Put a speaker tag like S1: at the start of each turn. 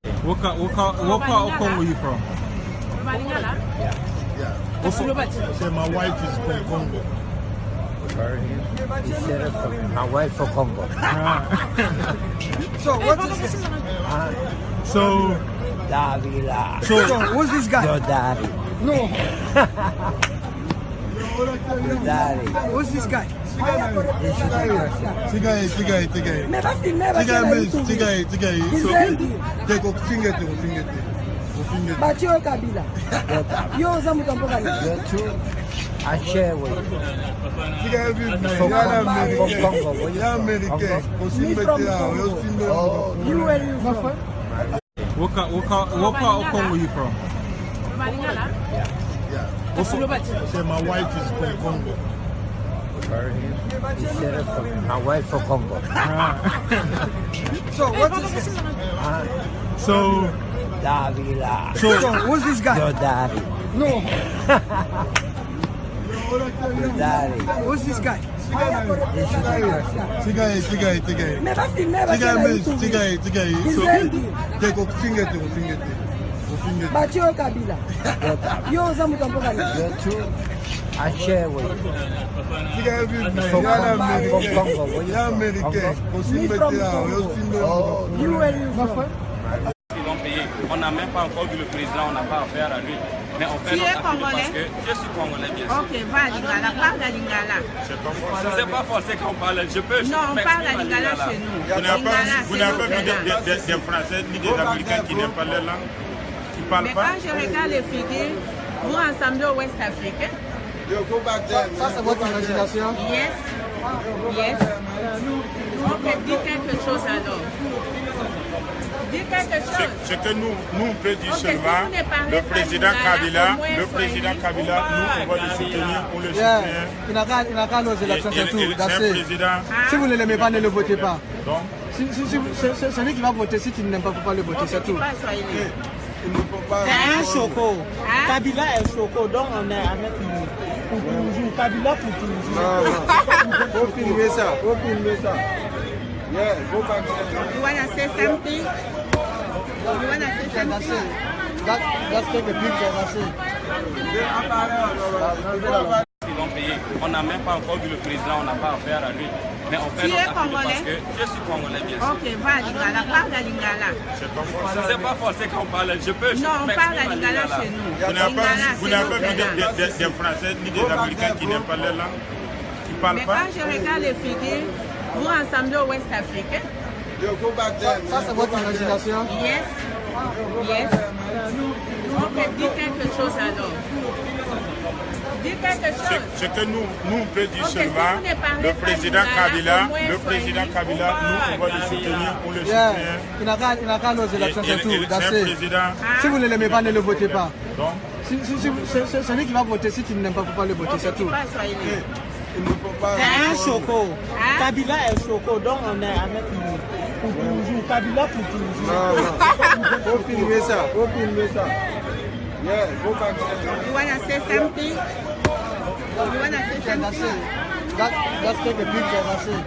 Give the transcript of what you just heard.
S1: What part of Congo are you from?
S2: Yeah.
S3: So my wife is from Congo.
S2: My wife from Congo.
S4: So what is this?
S1: So
S2: Davila.
S4: So who's this guy?
S2: Your daddy.
S4: No.
S2: Your daddy.
S4: Who's this guy?
S2: This is the person.
S3: Tigai.
S4: Batio Kabila. Yo Zamutampoka.
S2: You're true. I share with you.
S3: From
S2: Congo. Where you from? Oh,
S4: You where you from?
S1: what part of Congo are you from?
S3: So my wife is from Congo.
S2: My wife from Congo.
S4: So what is this?
S1: So
S2: Davila.
S4: So who's this guy?
S2: Your daddy.
S4: No.
S2: Your daddy.
S4: Who's this guy?
S2: This is the person.
S4: Batio Kabila. Yo Zamutampoka.
S2: You're true. I share with you. From Congo. Where you from? Oh,
S4: You where you from?
S5: Ils vont payer. On n'a même pas encore vu le président, on n'a pas affaire à lui. Mais on fait notre affaire parce que je suis congolais, bien sûr.
S6: Ok, va à Lingala, parle à Lingala.
S5: C'est pas forcé qu'on parle, je peux.
S6: Non, on parle à Lingala chez nous.
S7: Vous n'avez pas vu des Français ni des Américains qui n'aiment pas leur langue, qui ne parlent
S6: Mais
S7: pas.
S6: quand je regarde les figures, vous rassemblez au West Africain.
S4: Ça c'est votre imagination?
S6: Yes. Ok, dis quelque chose alors. Dis quelque chose.
S7: Ce que nous on peut dire
S6: Ok, si
S7: seulement,
S6: vous ne parlez
S7: le
S6: pas
S7: président
S6: Lingala,
S7: Kabila,
S6: au moins
S7: nous, on va le soutenir, on le soutient.
S4: Il n'a qu'à nos élections, c'est tout.
S7: C'est un président.
S4: Si vous ne l'aimez pas, ne le votez pas.
S7: Donc,
S4: C'est celui qui va voter. Si tu n'aimes pas, il ne faut pas le voter, c'est tout.
S6: Pas soyez
S8: C'est un choco. Kabila est choco, donc on est avec lui. Pour toujours. Kabila pour toujours.
S3: Faut filmer ça. Yeah, go back.
S6: You wanna say something? You wanna say something?
S4: Let's take a picture, that's it.
S5: Ils vont payer. On n'a même pas encore vu le président, on n'a pas affaire à lui. Mais on fait
S6: Tu es
S5: notre affaire
S6: congolais?
S5: parce que je suis congolais, bien sûr.
S6: Ok, va à Lingala, parle à Lingala.
S5: C'est pas forcé qu'on parle, je peux.
S6: Non, on parle à Lingala chez nous.
S7: vous n'avez pas vu des Français ni des Américains qui n'aiment pas leur langue, qui ne parlent
S6: Mais
S7: pas.
S6: quand je regarde les figures, vous rassemblez au West Africain.
S4: Ça c'est votre imagination?
S6: Yes. Ok, dis quelque chose alors. Dis quelque chose.
S7: Ce que nous on peut dire
S6: Ok, si
S7: seulement,
S6: vous ne parlez
S7: le
S6: pas
S7: président
S6: Lingala,
S7: Kabila,
S6: au moins
S7: nous, on va le soutenir, on le
S4: Yeah.
S7: soutient.
S4: Il n'a qu'à nos élections, c'est tout.
S7: C'est
S4: That's
S7: un
S4: it.
S7: président.
S4: Si vous ne l'aimez pas, ne le votez pas.
S7: Donc,
S4: C'est celui qui va voter. Si tu n'aimes pas, il ne faut pas le voter, c'est tout.
S6: Pas soyez
S8: C'est un choco. Kabila est choco, donc on est avec lui. Pour toujours. Kabila pour toujours.
S3: Faut filmer ça. Yeah, go back.
S6: You wanna say something? You wanna say
S4: That's
S6: something?
S4: it. Let's take a picture, that's it.